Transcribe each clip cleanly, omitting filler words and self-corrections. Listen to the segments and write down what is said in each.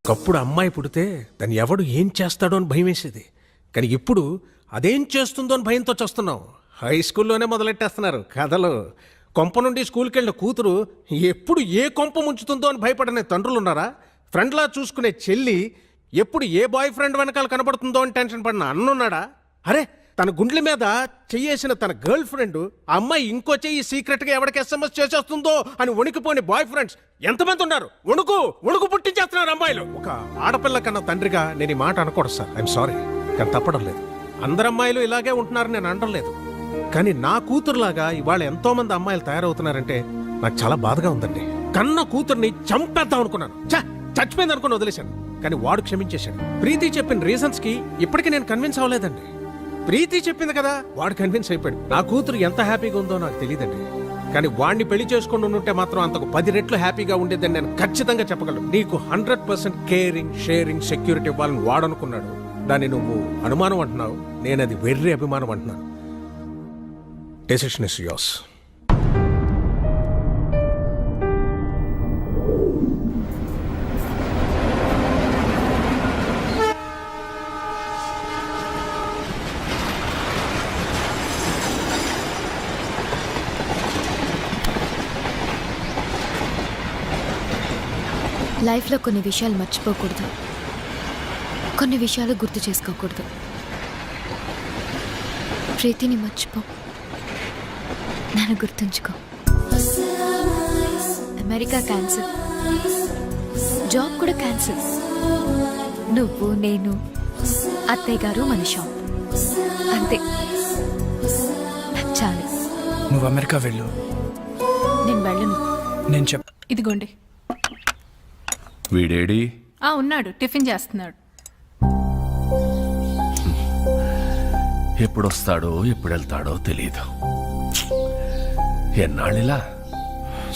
ఒకప్పుడు అమ్మాయి పుడితే దాన్ని ఎవడు ఏం చేస్తాడో అని భయం వేసేది. కానీ ఇప్పుడు అదేం చేస్తుందో అని భయంతో చూస్తున్నాం. హై స్కూల్లోనే మొదలెట్టేస్తున్నారు కథలు. కొంప నుండి స్కూల్కి వెళ్ళిన కూతురు ఎప్పుడు ఏ కొంప ముంచుతుందో అని భయపడనే తండ్రులు ఉన్నారా? ఫ్రెండ్లా చూసుకునే చెల్లి ఎప్పుడు ఏ బాయ్ ఫ్రెండ్ వెనకాల కనపడుతుందో అని టెన్షన్ పడిన అన్నున్నాడా? అరే, తన గుండెల మీద చెయ్యేసిన తన గర్ల్ ఫ్రెండ్ ఆ అమ్మాయి ఇంకో చెయ్యి సీక్రెట్గా ఎవరికి SMS చేసేస్తుందో అని వణికిపోని బాయ్ ఫ్రెండ్స్ ఎంతమంది ఉన్నారు? వణుకు పుట్టించేస్తున్నారు అమ్మాయిలు. ఒక ఆడపిల్ల కన్నా తండ్రిగా నేను ఈ మాట అనకూడదు సార్, ఐఎమ్ సారీ, కానీ తప్పడం లేదు. అందరు అమ్మాయిలు ఇలాగే ఉంటున్నారని నేను అనడం లేదు. కానీ నా కూతురులాగా ఇవాళ ఎంతో మంది అమ్మాయిలు తయారవుతున్నారంటే నాకు చాలా బాధగా ఉందండి. కన్న కూతుర్ని చంపేద్దాం అనుకున్నాను, చచ్చిపోయింది అనుకుని వదిలేశాను. కానీ వాడు క్షమించేశాడు. ప్రీతి చెప్పిన రీజన్స్ కి ఇప్పటికీ నేను కన్విన్స్ అవ్వలేదండి. ప్రీతి చెప్పింది కదా, వాడు కన్విన్స్ అయిపోయాడు. నా కూతురు ఎంత హ్యాపీగా ఉందో నాకు తెలియదండి. కానీ వాడిని పెళ్లి చేసుకుని ఉంటే మాత్రం అంతకు 10 రెట్లు హ్యాపీగా ఉండేదని నేను ఖచ్చితంగా చెప్పగలను. నీకు 100% కేరింగ్, షేరింగ్, సెక్యూరిటీ ఇవ్వాలని వాడనుకున్నాడు. దాన్ని నువ్వు అనుమానం అంటున్నావు, నేను అది వెర్రి అభిమానం అంటున్నాను. Decision is yours. లైఫ్లో కొన్ని విషయాలు మర్చిపోకూడదు, కొన్ని విషయాలు గుర్తు చేసుకోకూడదు. ప్రీతిని మర్చిపో, నన్ను గుర్తుంచుకో. అమెరికా క్యాన్సిల్, జాబ్ కూడా క్యాన్సిల్. నువ్వు, నేను, అత్తయ్య గారు, మన షాప్, అంతే. చాలు. నువ్వు అమెరికా వెళ్ళు. నేను వెళ్ళను. నేను ఇదిగోండి. వీడేడి? ఉన్నాడు, టిఫిన్ చేస్తున్నాడు. ఎప్పుడొస్తాడో ఎప్పుడు వెళ్తాడో తెలియదు. ఎన్నాళ్ళిలా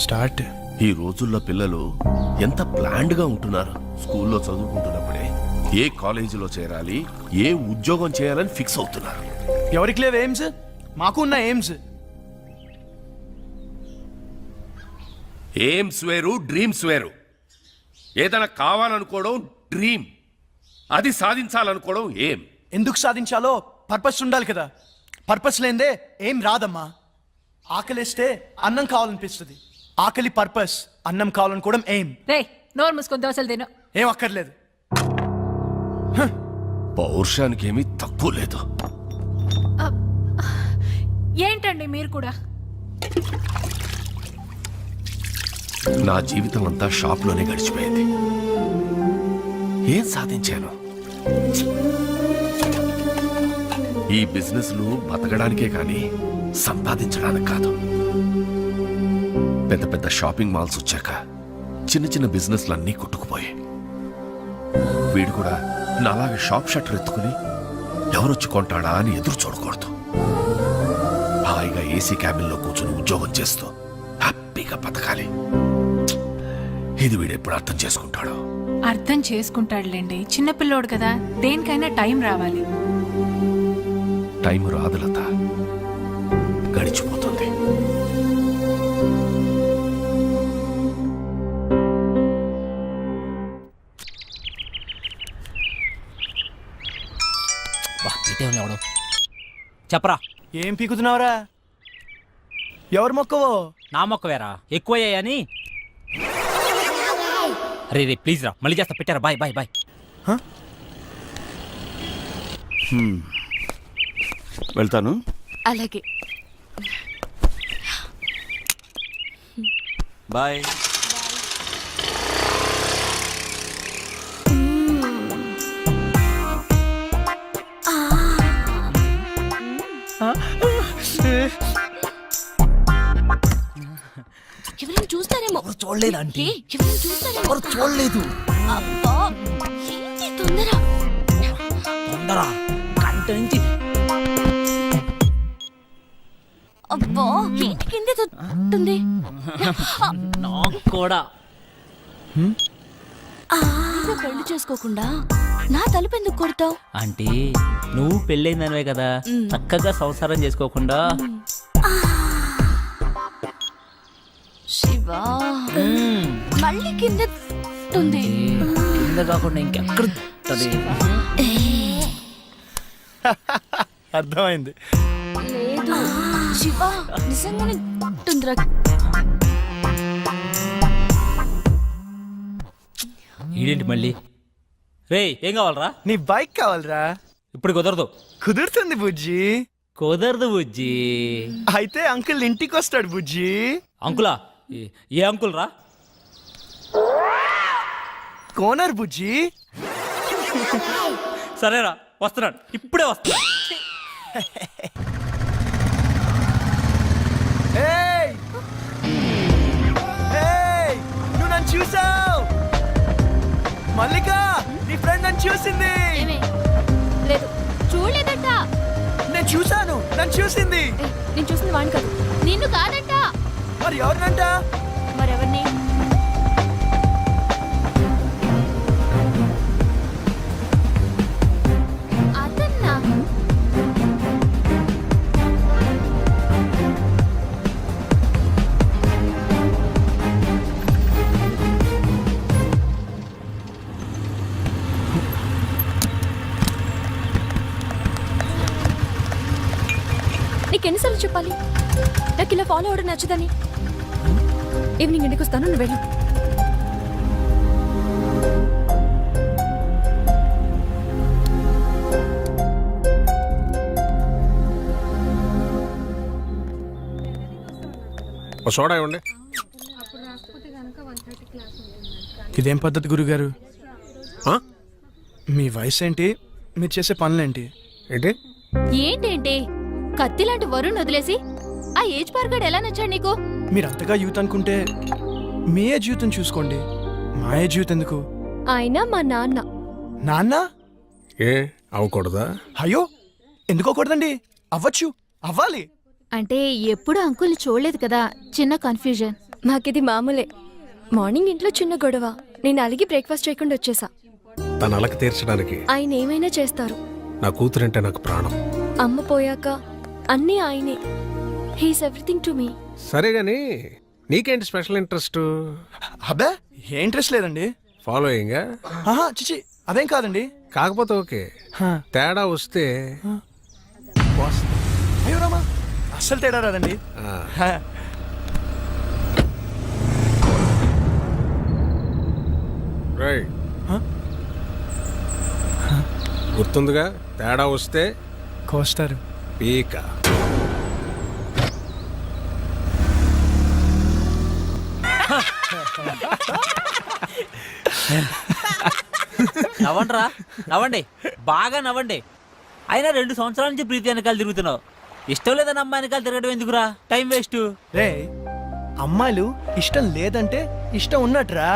స్టార్ట్. ఈ రోజుల్లో పిల్లలు ఎంత ప్లాన్డ్గా ఉంటున్నారు. స్కూల్లో చదువుకుంటున్నప్పుడే ఏ కాలేజీలో చేరాలి, ఏ ఉద్యోగం చేయాలని ఫిక్స్ అవుతున్నారు. ఎవరికి లేవు ఎయిమ్స్? మాకు ఉన్న ఎయిమ్స్. ఎయిమ్స్ వేరు, డ్రీమ్స్ వేరు. ఏదైనా కావాలనుకోవడం డ్రీమ్, అది సాధించాలనుకోవడం ఏం. ఎందుకు సాధించాలో పర్పస్ ఉండాలి కదా. పర్పస్ లేదే ఏం రాదమ్మా. ఆకలిస్తే అన్నం కావాలనిపిస్తుంది. ఆకలి పర్పస్, అన్నం కావాలనుకోవడం ఎయిమ్. రే, నోరు మూసుకొని దోశలు తిను. ఏం అక్కర్లేదు. పౌరుషానికి ఏమీ తక్కువ లేదు. ఏంటండి మీరు కూడా? నా జీవితం అంతా షాప్లోనే గడిచిపోయింది. ఏం సాధించాను? ఈ బిజినెస్లు బతకడానికే కానీ సంపాదించడానికి కాదు. పెద్ద పెద్ద షాపింగ్ మాల్స్ వచ్చాక చిన్న చిన్న బిజినెస్లు అన్నీ కొట్టుకుపోయాయి. వీడు కూడా నాలాగే షాప్ షట్టర్ ఎత్తుకుని ఎవరొచ్చి కొంటాడా అని ఎదురు చూడకూడదు. హాయిగా ఏసీ క్యాబిన్లో కూర్చుని ఉద్యోగం చేస్తూ హ్యాపీగా బతకాలి. ఇది వీడెప్పుడు అర్థం చేసుకుంటాడు? అర్థం చేసుకుంటాడులేండి, చిన్నపిల్లోడు కదా. దేనికైనా టైం రావాలి. టైం రాదు లత, గడిచిపోతుంది. చెప్పరా, ఏం పీకుతున్నావురా? ఎవరు మొక్కవో? నా మొక్కవేరా, ఎక్కువయ్యాయని. రే ప్లీజ్ రా, మళ్ళీ చేస్తా. పెట్టారా? Bye bye bye. వెళ్తాను. అలాగే. బాయ్. ఎవరైనా చూస్తారేమో. చూడలేదు ఆంటీ. ఎవరైనా చూస్తారేమో. చూడలేదు. అబ్బా, ఏంటి తొందర? కంట నుంచి. అబ్బా, ఏంటి కింద తొంతుంది? నాకు కూడా. పెళ్లి చేసుకోకుండా నా తలుపు ఎందుకు కొడతావు? అంటే నువ్వు పెళ్ళైందనివే కదా, చక్కగా సంసారం చేసుకోకుండా. శివా, మళ్ళీ కింద ఉంది. కింద కాకుండా ఇంకెక్కడ దొరుకుతది? అర్థమైంది. లేదు శివ నిజంగానే ఉంటుందిరా. ఈడేంటి మళ్ళీ? రేయ్ ఏం కావాలరా? నీ బైక్ కావాలరా? ఇప్పుడు కుదరదు. కుదురుతుంది బుజ్జి. కుదరదు బుజ్జి. అయితే అంకుల్ ఇంటికి వస్తాడు బుజ్జి. అంకులా? ఏ అంకుల్ రా? కోనర్ బుజ్జి. సరేరా వస్తున్నాడు, ఇప్పుడే వస్తున్నాడు. ఏయ్! ఏయ్! నువ్వు నన్ను చూసావు. మల్లిక నీ ఫ్రెండ్ నన్ను చూసింది. లేదు చూడలేదట. నేను చూసాను, నన్ను చూసింది. నేను చూసింది వాడిని కాదు, నిన్ను కాదట. మరి ఎవరినంట? మరెవరిని? అదన్నా నీకెన్నిసార్లు చెప్పాలి నాకు ఇలా ఫాలో అవడం నచ్చదని? ఈవినింగ్ ఇంటికి వస్తాను, నువ్వు వెళ్ళు. ఓ సోడా ఇవ్వండి. ఇదేం పద్ధతి గురుగారు? ఆ? మీ వయసు ఏంటి, మీరు చేసే పనులేంటి? ఏంటి? ఏంటేంటి కత్తి లాంటి వరుణ్ వదిలేసి ఆ ఏజ్ పార్గాడు ఎలా నచ్చాడు నీకు? మీరు అంతగా యూత్ అనుకుంటే మీ ఏజ్ యూత్ చూసుకోండి. మా ఏజ్ యూత్ ఎందుకు? ఆయన మా నాన్న. నాన్న? ఏ అవ్వకూడదా? అయ్యో ఎందుకోకూడదండి, అవ్వచ్చు, అవ్వాలి. అంటే ఎప్పుడు అంకుల్ని చూడలేదు కదా, చిన్న కన్ఫ్యూజన్. మాకిది మామూలే. మార్నింగ్ ఇంట్లో చిన్న గొడవ, నేను అలిగి బ్రేక్ఫాస్ట్ చేయకుండా వచ్చేసా. తన అలక తీర్చడానికి ఆయన ఏమైనా చేస్తారు. నా కూతురంటే నాకు ప్రాణం. అమ్మ పోయాక అన్నీ ఆయనే. He's everything to me. సరే గాని నీకేంటి స్పెషల్ ఇంట్రెస్ట్? అబ్బే ఏ ఇంట్రెస్ట్ లేదండి. ఫాలోయింగా? ఆహా చిచి అదేం కాదండి. కాకపోతే ఓకే, హా. తేడా వస్తే అయ్యో రామా, అస్సలు తేడా రాదండి. ఆ. హా. రైట్. హా? గుర్తుందిగా, తేడా వస్తే కోస్తారు. పీక. నవ్వండిరా, నవ్వండి, బాగా నవ్వండి. అయినా 2 సంవత్సరాల నుంచి ప్రీతి వెనకాల తిరుగుతున్నావు. ఇష్టం లేదని అమ్మాయి వెనకాల తిరగడం ఎందుకురా? Time waste. రే అమ్మాయిలు ఇష్టం లేదంటే ఇష్టం ఉన్నట్రా,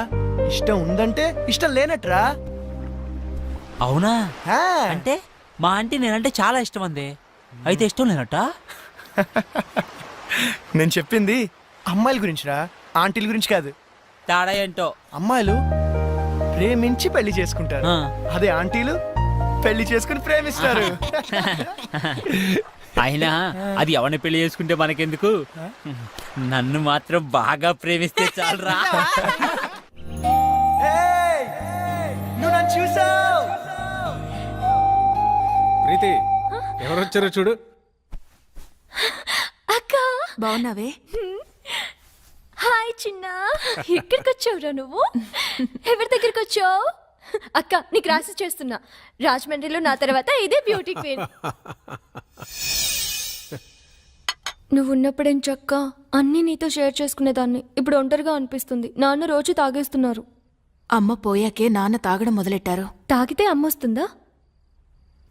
ఇష్టం ఉందంటే ఇష్టం లేనట్రా. అవునా? హా. అంటే మా ఆంటీ నేనంటే చాలా ఇష్టం అంది, అయితే ఇష్టం లేనట్ట? నేను చెప్పింది అమ్మాయిల గురించిరా, ఆంటీల గురించి కాదు. తేడా ఏంటో. అమ్మాయిలు ప్రేమించి పెళ్లి చేసుకుంటారు, ఆ. అదే ఆంటీలు పెళ్లి చేసుకుని ప్రేమిస్తారు. అయినా అది ఎవరిని పెళ్లి చేసుకుంటే మనకెందుకు? నన్ను మాత్రం బాగా ప్రేమిస్తే చాలరా. ఏయ్! నువ్వు నన్ను చూసావు. ప్రీతి ఎవరు వచ్చారో చూడు. అక్క బాగున్నావే? హాయ్ చిన్న, ఎక్కడికి వచ్చావురా నువ్వు? ఎవరి దగ్గరికి వచ్చావు? అక్క నీకు రాసి చేస్తున్నా, రాజమండ్రిలో నా తర్వాత ఇదే బ్యూటీ క్వీన్. నువ్వు ఉన్నప్పుడేం చక్క అన్నీ నీతో షేర్ చేసుకునేదాన్ని. ఇప్పుడు ఒంటరిగా అనిపిస్తుంది. నాన్న రోజు తాగేస్తున్నారు. అమ్మ పోయాకే నాన్న తాగడం మొదలెట్టారు. తాగితే అమ్మొస్తుందా?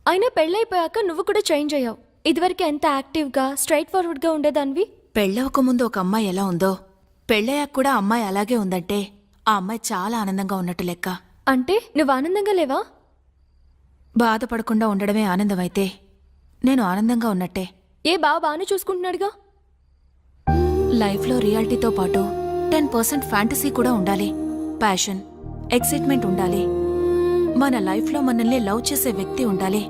అయినా పెళ్ళైపోయాక నువ్వు కూడా చేంజ్ అయ్యావు. ఇదివరకు ఎంత యాక్టివ్గా స్ట్రైట్ ఫార్వర్డ్గా ఉండేదానివి. పెళ్ళవక ముందు ఒక అమ్మాయి ఎలా ఉందో పెళ్ళయ్యాక కూడా అమ్మాయి అలాగే ఉందంటే ఆ అమ్మాయి చాలా ఆనందంగా ఉన్నట్టు లెక్క. అంటే నువ్వు ఆనందంగా లేవా? బాధపడకుండా ఉండడమే ఆనందమైతే నేను ఆనందంగా ఉన్నట్టే. ఏ బాగానే చూసుకుంటున్నాడుగా. లైఫ్లో రియాలిటీతో పాటు 10% ఫ్యాంటసీ కూడా ఉండాలి. ప్యాషన్, ఎక్సైట్మెంట్ ఉండాలి. మన లైఫ్లో మనల్ని లవ్ చేసే వ్యక్తి ఉండాలి.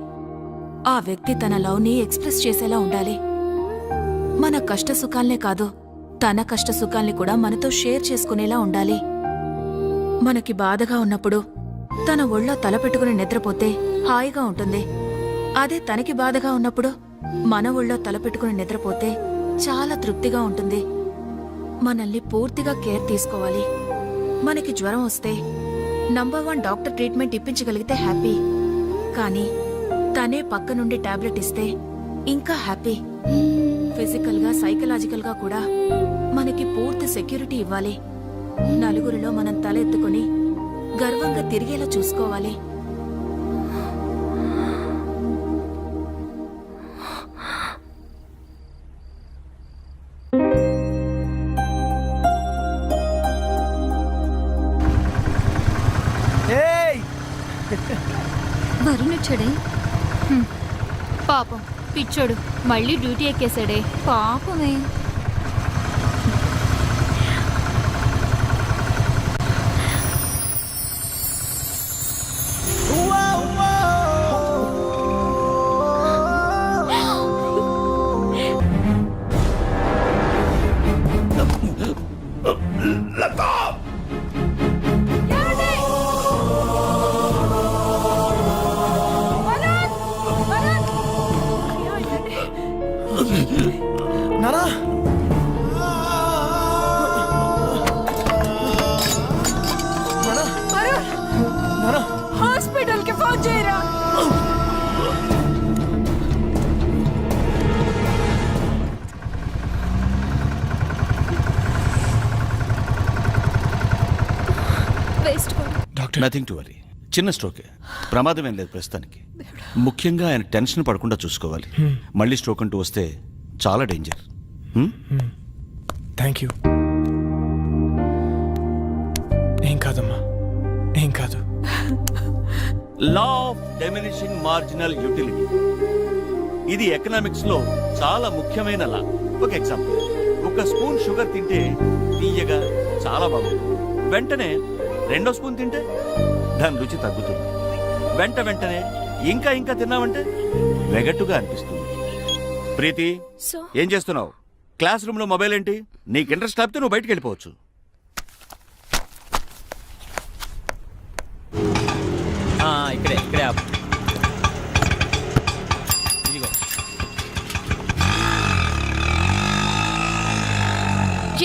ఆ వ్యక్తి తన లవ్ని ఎక్స్ప్రెస్ చేసేలా ఉండాలి. మన కష్ట సుఖాల్నే కాదు, తన కష్ట సుఖాల్ని కూడా మనతో షేర్ చేసుకునేలా ఉండాలి. మనకి బాధగా ఉన్నప్పుడు తన ఒళ్ళో తల పెట్టుకుని నిద్రపోతే హాయిగా ఉంటుంది. అదే తనకి బాధగా ఉన్నప్పుడు మన ఒళ్ళో తల పెట్టుకుని నిద్రపోతే చాలా తృప్తిగా ఉంటుంది. మనల్ని పూర్తిగా కేర్ తీసుకోవాలి. మనకి జ్వరం వస్తే నంబర్ 1 డాక్టర్ ట్రీట్మెంట్ ఇప్పించగలిగితే హ్యాపీ. కానీ తనే పక్క నుండి టాబ్లెట్ ఇస్తే ఇంకా హ్యాపీ. ఫిజికల్ గా సైకలాజికల్ గా కూడా మనకి పూర్తి సెక్యూరిటీ ఇవ్వాలి. నలుగురిలో మనం తల ఎత్తుకుని గర్వంగా తిరిగేలా చూసుకోవాలి. ఏయ్ వరుణ్ వచ్చాడే. పాపం పిచ్చోడు మళ్ళీ డ్యూటీ ఎక్కేశాడే. పాపమే. నానా నానా హాస్పిటల్ కి ఫోన్ చేయరా. Waste. Doctor nothing to worry, చిన్న స్ట్రోకే, ప్రమాదం ఏం లేదు ప్రస్తుతానికి. ముఖ్యంగా ఆయన టెన్షన్ పడకుండా చూసుకోవాలి. మళ్ళీ స్ట్రోక్ అంటూ వస్తే చాలా డేంజర్. Thank you. ఏం కాదమ్మా, ఏం కాదు. Law of diminishing marginal utility, ఇది ఎకనామిక్స్ లో చాలా ముఖ్యమైన లా. ఒక ఎగ్జాంపుల్, ఒక స్పూన్ షుగర్ తింటే తీయగా చాలా బాగుంటుంది. వెంటనే 2వ స్పూన్ తింటే దాని రుచి తగ్గుతుంది. వెంటనే ఇంకా ఇంకా తిన్నామంటే వెగట్టుగా అనిపిస్తుంది. ప్రీతి, సో ఏం చేస్తున్నావు? క్లాస్ రూమ్ లో మొబైల్ ఏంటి? నీకు ఇంట్రెస్ట్ లేకపోతే నువ్వు బయటికి వెళ్ళిపోవచ్చు. ఇక్కడే ఇక్కడే ఆపు. ఇదిగో.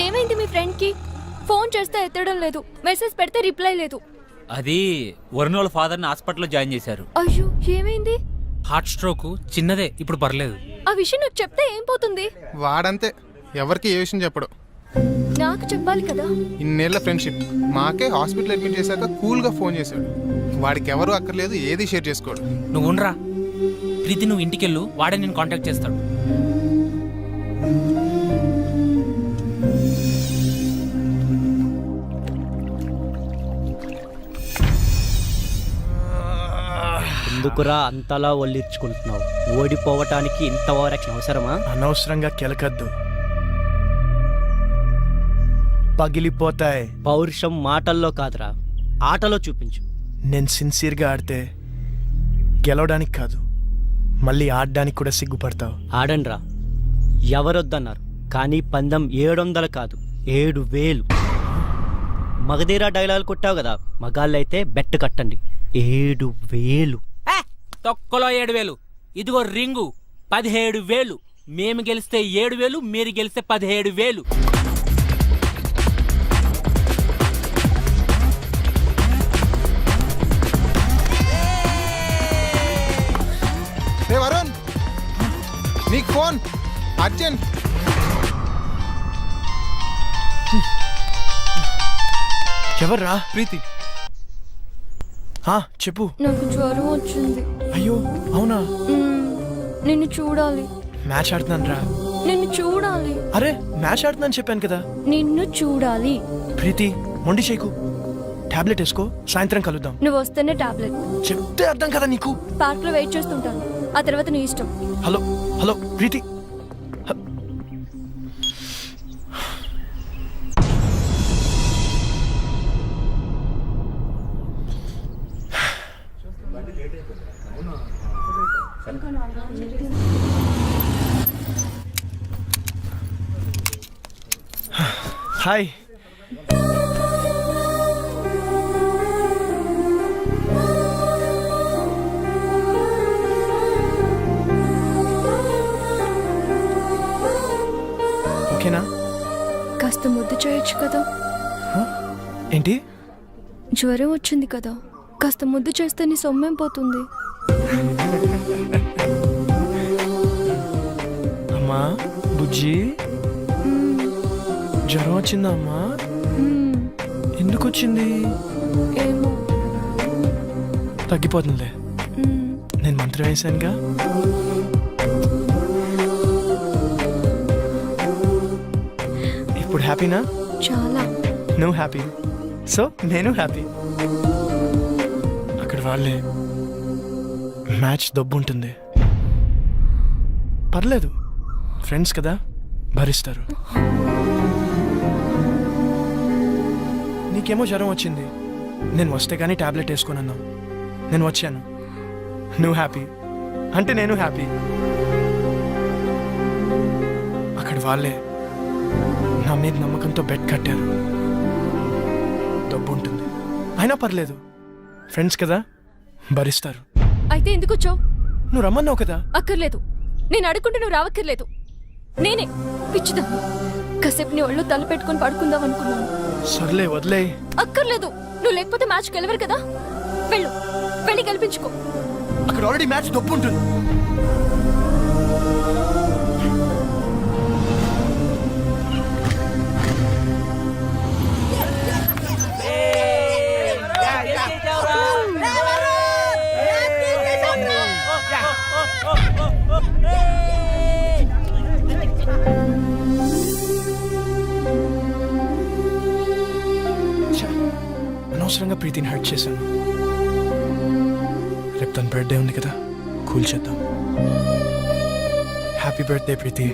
ఏమైంది మీ ఫ్రెండ్ కి? ఫోన్ చేస్తే ఎత్తడం లేదు, మెసేజ్ పెడితే రిప్లై లేదు. అది వరుణ్ వాళ్ళ ఫాదర్ని హాస్పిటల్లో జాయిన్ చేశారు. అయ్యో, ఏమైంది? హార్ట్ స్ట్రోక్ చిన్నదే, ఇప్పుడు పర్లేదు. ఆ విషయం నాకు చెప్తే ఏం పోతుంది? వాడంతే, ఎవరికి ఏ విషయం చెప్పడు. నాకు చెప్పాలి కదా. ఇన్నేళ్ల ఫ్రెండ్షిప్, మాకే హాస్పిటల్ అడ్మిట్ చేశాక కూల్గా ఫోన్ చేశాడు. వాడికి ఎవరు అక్కర్లేదు, ఏది షేర్ చేసుకోడు. నువ్వు ఉండరా ప్రీతి, నువ్వు ఇంటికెళ్ళు, వాడే నేను కాంటాక్ట్ చేస్తాడు. ఎందుకురా అంతలా ఒళ్ళిర్చుకుంటున్నావు? ఓడిపోవటానికి ఇంత ఓవరాక్షన్ అవసరమా? అనవసరంగా కెలకద్దు, పగిలిపోతాయి. పౌరుషం మాటల్లో కాదురా, ఆటలో చూపించు. నేను సిన్సియర్గా ఆడితే గెలవడానికి కాదు, మళ్ళీ ఆడడానికి కూడా సిగ్గుపడతావు. ఆడండ్రా, ఎవరొద్దన్నారు? కానీ పందెం 700 కాదు, 7000. మగధీరా డైలాగ్ కొట్టావు కదా, మగాళ్ళైతే బెట్ కట్టండి. 7000. తొక్కలో 7000. ఇదిగో రింగు 17,000. మేము గెలిస్తే 7,000, మీరు గెలిస్తే 17,000. రే వరుణ్, నీకు ఫోన్ అర్జెంట్. ఎవర్రా? ప్రీతి. చెప్పు. నాకు జ్వరం వచ్చింది. అయ్యో అవునా? నిన్ను చూడాలి. మ్యాచ్ ఆడుతున్నాను రా. నిన్ను చూడాలి. అరే మ్యాచ్ ఆడుతున్నాను చెప్పాను కదా. నిన్ను చూడాలి. ప్రీతి, మొండి చేయకు. టాబ్లెట్ వేసుకో, సాయంత్రం కలుద్దాం. నువ్వు వస్తేనే టాబ్లెట్. చెప్తే అర్థం కదా నీకు. పార్క్ లో వెయిట్ చేస్తుంటాను, ఆ తర్వాత నీ ఇష్టం. హలో హలో ప్రీతి. హాయ్. చేయొచ్చు కదా. ఏంటి? జ్వరం వచ్చింది కదా, కాస్త ముద్దు చేస్తే నీ సొమ్మేం పోతుంది. అమ్మా బుజ్జి, జ్వరం వచ్చిందా అమ్మా? ఎందుకు వచ్చింది? ఏమో. తగ్గిపోతుందిలే, నేను మంత్రం వేసానుగా. ఇప్పుడు హ్యాపీనా? చాలా. నువ్వు హ్యాపీ, సో నేను హ్యాపీ. అక్కడ వాళ్ళే మ్యాచ్ దబ్బు ఉంటుంది, పర్లేదు, ఫ్రెండ్స్ కదా, భరిస్తారు. నీకేమో జ్వరం వచ్చింది, నేను వస్తే కానీ టాబ్లెట్ వేసుకున్నాను, నేను వచ్చాను, నువ్వు హ్యాపీ అంటే నేను హ్యాపీ. అక్కడ వాళ్ళే నా మీద నమ్మకంతో బెడ్ కట్టారు, డబ్బు ఉంటుంది, అయినా పర్లేదు, ఫ్రెండ్స్ కదా, భరిస్తారు. అయితే ఎందుకు వచ్చావు? నువ్వు రమ్మన్నావు కదా. అక్కర్లేదు, నేను అడుగుంటే నువ్వు రావక్కర్లేదు. నేనే పిచ్చిదా కాసేపు నీ ఒళ్ళు తల పెట్టుకొని పడుకుందాం అనుకున్నాను. సర్లే వదిలే. అక్కర్లేదు, నువ్వు లేకపోతే మ్యాచ్ గెలవరు కదా. వెళ్ళు, వెళ్ళి గెలిపించుకో. అక్కడ ఆల్రెడీ మ్యాచ్ డబ్బు ఉంటుంది. అనవసరంగా ప్రీతిని హర్ట్ చేశాను. రేపు తన బర్త్డే ఉంది కదా, కూల్ చేద్దాం. హ్యాపీ బర్త్డే ప్రీతి.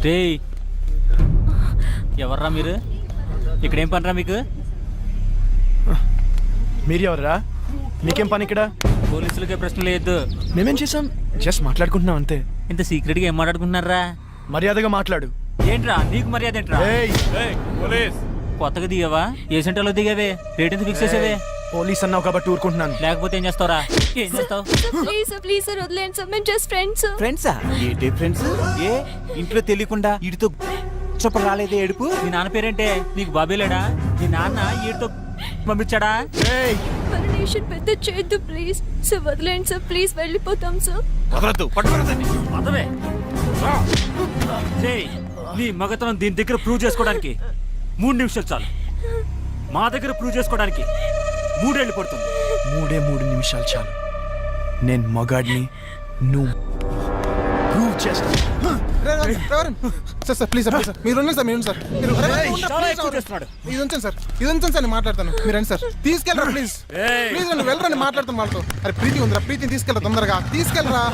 రేయ్, ఎవర్రా మీరు? ఇక్కడేం పనిరా మీకు? మీరు ఎవర్రా? మీకేం పని ఇక్కడ? పోలీసులకే ప్రశ్న లేదు. మేమేం చేసాం? జస్ట్ మాట్లాడుకుంటున్నాం అంతే. ఇంత సీక్రెట్గా ఏం మాట్లాడుకుంటున్నారా? మర్యాదగా మాట్లాడు. ఏంట్రా నీకు మర్యాద ఏంట్రా? కొత్తగా దిగావా? ఏ సెంటర్లో దిగావే? రేట్ ఎంత ఫిక్స్ చేసేవే? పోలీస్ అన్నావు కాబట్టి ఊరుకుంటున్నాను. లేకపోతే ఏం చేస్తావురా? ఏం చేస్తావు? ప్లీజ్ ప్లీజ్ సార్, వదిలేండి సార్, మేము జస్ట్ ఫ్రెండ్స్. ఫ్రెండ్సా? ఏంటి ఫ్రెండ్స్? ఏ ఇంట్లో తెలియకుండా వీడితో చొప్ప రాలేదే ఏడుపు? మీ నాన్న పేరేంటే? నీకు బాబేలేడా? మీ నాన్న వీడితో పంపించాడా? పర్మిషన్ పెద్ద చేయొద్దు ప్లీజ్ సార్, వదిలేండి సార్, ప్లీజ్ వెళ్ళిపోతాం సార్. వదలద్దు, పట్టుకోవద్దండి. పదవే నీ మగతనం దీని దగ్గర ప్రూవ్ చేసుకోవడానికి 3 నిమిషాలు చాలు. మా దగ్గర ప్రూవ్ చేసుకోవడానికి 3 ఏళ్ళు పడుతుంది. 3 నిమిషాలు చాలు. నేను మగాడిని, నువ్వు ప్రూవ్ చేస్తా. సార్ సార్ ప్లీజ్ సార్, మీరు ఉండండి సార్, మీరు ఉండండి సార్, మీరు ఇది ఉంచండి సార్, ఇది ఉంచండి సార్, నేను మాట్లాడతాను. మీరు రండి సార్, తీసుకెళ్ళరా ప్లీజ్, ప్లీజ్ నువ్వు వెళ్ళరా, మాట్లాడతాను వాళ్ళతో. అరే ప్రీతి ఉందిరా, ప్రీతిని తీసుకెళ్ళరా, తొందరగా తీసుకెళ్ళరా.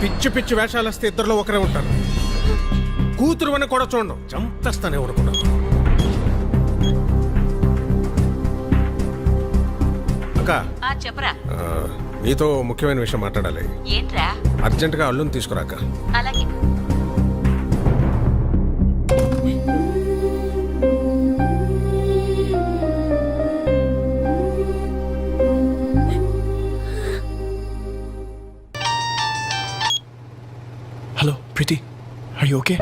పిచ్చి పిచ్చి వేషాలు వస్తే ఇద్దరిలో ఒకరే ఉంటారు. కూతురు అని కూడా చూడడం చంపేస్తానే అనుకున్నాను. అక్క చెప్పరా నీతో ముఖ్యమైన విషయం మాట్లాడాలి. ఏంట్రా? అర్జెంటుగా అల్లుని తీసుకురాక. అలాగే. Hello Preethi, are you okay?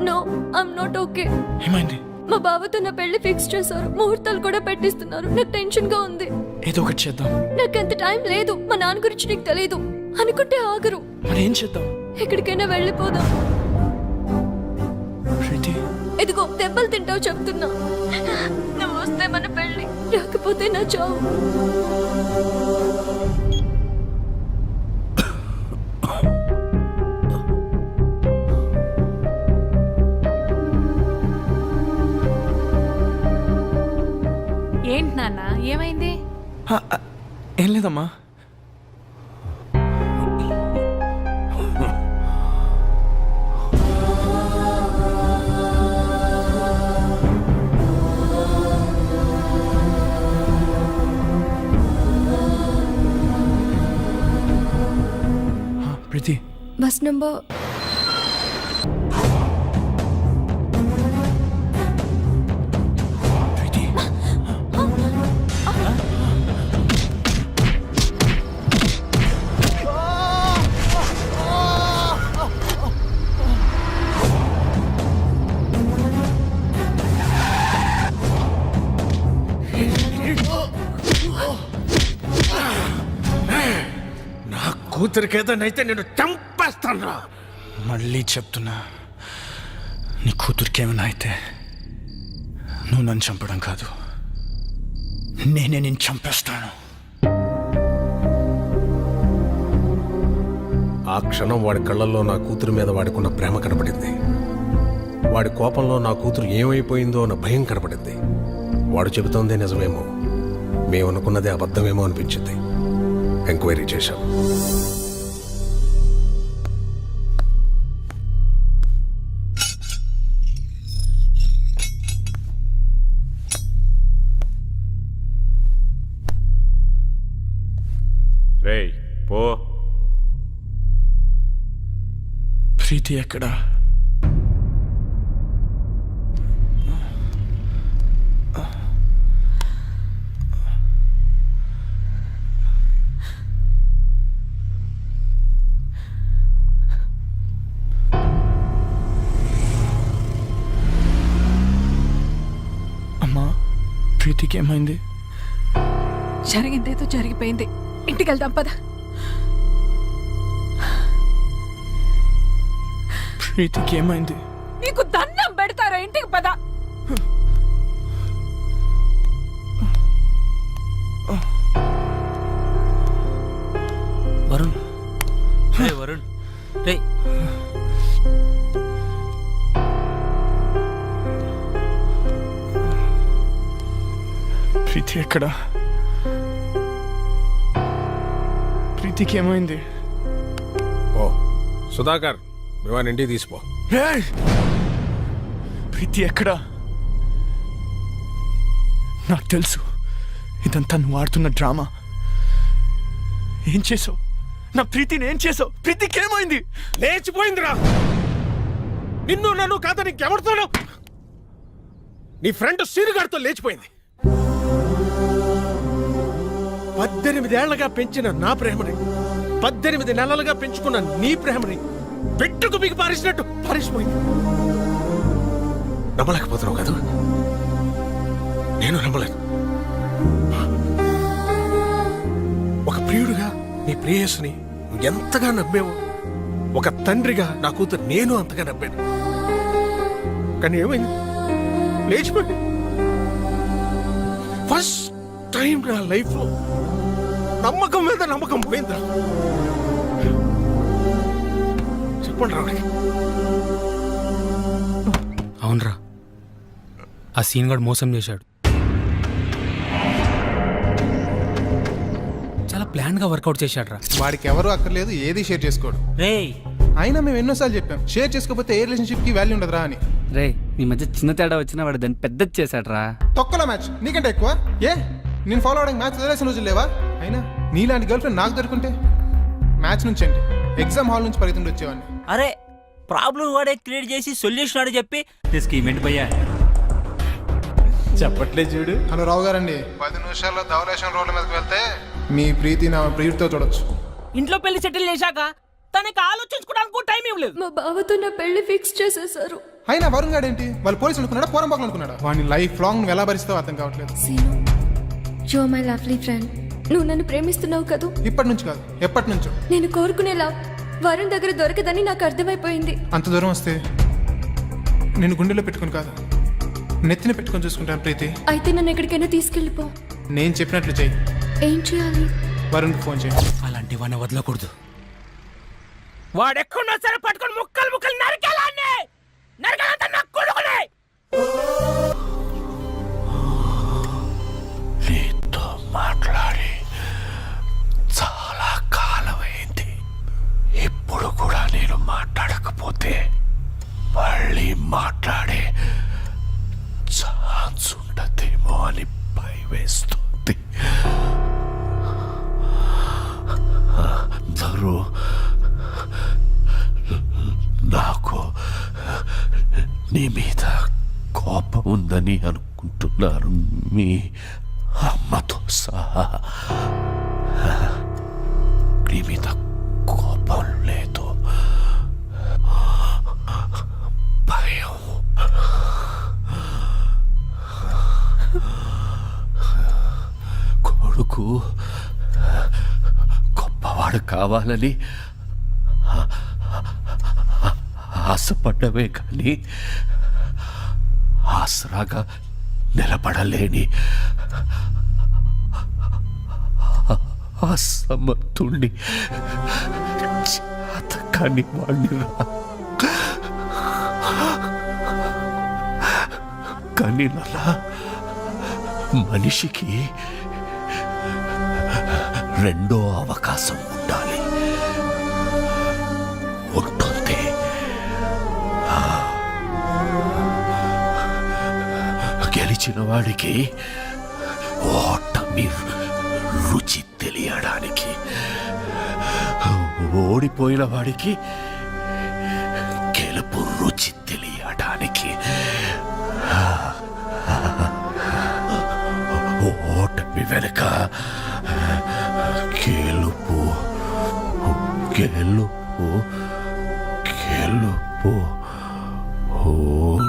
No, I'm not okay. ఏమైంది? మా బావతో నా పెళ్లి ఫిక్స్ చేశారు, ముహూర్తాలు కూడా పెట్టిస్తున్నారు. నాకు టెన్షన్ గా ఉంది. ఏదో ఒకటి చేద్దాం. నాకు అంత టైం లేదు. మా నాన్న గురించి నీకు తెలియదు అనుకుంటే ఆగరు. మరి ఏం చేద్దాం? ఎక్కడికైనా వెళ్ళిపోదాం. ప్రీతి, ఇదిగో దెబ్బలు తింటావు చెప్తున్నా. నువ్వు వస్తే మన పెళ్లి, రాకపోతే నా చావు. ఏంటి నాన్న, ఏమైంది? ఏం లేదమ్మా. ప్రీతి, బస్ నంబర్ ప్రీతి, నా కూతురికేదనైతే నేను చంపేస్తాను. మళ్ళీ చెప్తున్నా, నీ కూతురికి ఏమైనా అయితే నువ్వు నన్ను చంపడం కాదు, నేనే నేను చంపేస్తాను. ఆ క్షణం వాడి కళ్ళల్లో నా కూతురు మీద వాడికున్న ప్రేమ కనపడింది. వాడి కోపంలో నా కూతురు ఏమైపోయిందో అన్న భయం కనపడింది. వాడు చెబుతోందే నిజమేమో, మేమనుకున్నదే అబద్ధమేమో అనిపించింది. ఎంక్వైరీ చేశాం. రేయ్ పో. ప్రీతి ఎక్కడా? అమ్మా, ప్రీతికి ఏమైంది? జరిగిందేదో జరిగిపోయింది. ఇంటికి వెళ్దాం పద. ప్రీతికి ఏమైంది? నీకు దండం పెడతారా? ఇంటికి పద. వరుణ్, రే వరుణ్, రే ప్రీతి ఎక్కడా? ప్రీతికి ఏమైంది? ఓ సుధాకర్, వివాన్ ఇంటికి తీసిపో. ఏయ్! ప్రీతి ఎక్కడా? నాకు తెలుసు ఇదంతా నువ్వు ఆడుతున్న డ్రామా. ఏం చేసావు? నా ప్రీతిని ఏం చేసావు? ప్రీతికి ఏమైంది? లేచిపోయిందిరా. నిన్ను నన్ను కాదు, నీకెవరితోనో నీ ఫ్రెండ్ సీనుగాడితో లేచిపోయింది. 18 ఏళ్లగా పెంచిన నా ప్రేమని, 18 నెలలుగా పెంచుకున్న నీ ప్రేమని పెట్టుకు మీకు పారేసినట్టు పారేసిపోయింది. నమ్మలేకపోతున్నావు కాదు? నేను నమ్మలేదు. ఒక ప్రియుడుగా నీ ప్రేయస్ని నువ్వు ఎంతగా నమ్మేవో, ఒక తండ్రిగా నా కూతురు నేను అంతగా నమ్మాను. కానీ ఏమైంది? లేచిపోయింది. ఫస్ట్ టైం నా లైఫ్లో నమ్మకం మీద నమ్మకం పోయిందా? చెప్పండి రావడానికి. అవునరా, ఆ సీన్ గడు మోసం చేశాడు. చాలా ప్లాన్ గా వర్కౌట్ చేశాడ్రా. వాడికి ఎవరు అక్కర్లేదు, ఏది షేర్ చేసుకోడు. రేయ్ అయినా మేము ఎన్నోసార్లు చెప్పాం షేర్ చేసుకోకపోతే ఏ రిలేషన్షిప్ కి వాల్యూ ఉండదురా అని. రే మీ మధ్య చిన్న తేడా వచ్చినా వాడు దాన్ని పెద్దది చేశాడ్రా. తొక్కలో మ్యాచ్ నీకంటే ఎక్కువ. ఏ నేను ఫాలో అవడానికి మ్యాచ్ వదిలేసిన రోజులు లేవా? అయినా నీలాంటి గర్ల్ ఫ్రెండ్ నాకు దొరుకుంటే మ్యాచ్ నుంచి అండి ఎగ్జామ్ హాల్ నుంచి పరిగెత్తుండి వచ్చేవాడిని. అరే ప్రాబ్లం వాడే క్రియేట్ చేసి సొల్యూషన్ వాడే చెప్పి స్కీమ్ ఏంటి భయ్యా? చెప్పట్లేదు చూడు. హలో రావు గారండి, 10 నిమిషాల్లో ధవలేషన్ రోడ్ల మీదకి వెళ్తే మీ ప్రీతి నా ప్రియుడితో చూడొచ్చు. ఇంట్లో పెళ్లి సెటిల్ చేశాక తనకి ఆలోచించుకోవడానికి టైం ఇవ్వలేదు. మా బావతో నా పెళ్లి ఫిక్స్ చేసేసారు. అయినా వరుణ్ గాడు ఏంటి వాళ్ళు పోలీసులు అనుకున్నాడా పోరం బాగులు అనుకున్నాడా? వాడిని లైఫ్ లాంగ్ నువ్వు ఎలా భరిస్తావో అర్థం కావట్లేదు. Seenu, you are my lovely friend. నువ్వు నన్ను ప్రేమిస్తున్నావు కదూ? ఇప్పటి నుంచి కాదు ఎప్పటి నుంచో. నేను కోరుకునేలా వరుణ్ దగ్గర దొరకదని నాకు అర్థమైపోయింది. అంత దూరం వస్తే నేను గుండెలో పెట్టుకుని కాదు నెత్తిన పెట్టుకొని చూసుకుంటాను ప్రీతి. అయితే నన్ను ఎక్కడికైనా తీసుకెళ్ళిపో. నేను చెప్పినట్లు చెయ్యి. ఏం చేయాలి? వరుణ్కి ఫోన్ చేయి. అలాంటి వాడిని వదలకూడదు. వాడెక్కడున్నా సరే పట్టుకొని ముక్కలు ముక్కలు నరికేలాన్ని నరకాలంతా నాకు కొడుకునే. నీతో మాట్లాడి చాలా కాలమైంది. ఇప్పుడు కూడా నేను మాట్లాడకపోతే మళ్ళీ మాట్లాడే ఛాన్స్ ఉండదేమో అని భయమేస్తుంది. అందరూ నాకు నీ మీద కోపం ఉందని అనుకుంటున్నారు, మీ అమ్మతో సహా. నీ మీద కోపం లేదు, భయం. కొడుకు గొప్పవాడు కావాలని ఆశపడ్డమే కానీ ఆసరాగా నిలబడలేని అసమర్థుణ్ణి, చేతకాని వాణ్ణి రా. కానీ నలా మనిషికి రెండో అవకాశం ఉండాలి, ఉంటుంది. గెలిచిన వాడికి ఓటమి రుచి తెలియడానికి, ఓడిపోయిన వాడికి గెలుపు రుచి తెలియడానికి. ఓటమి వెనుక గెలుపు గెలుపు గెలుపు ఉంటుంది.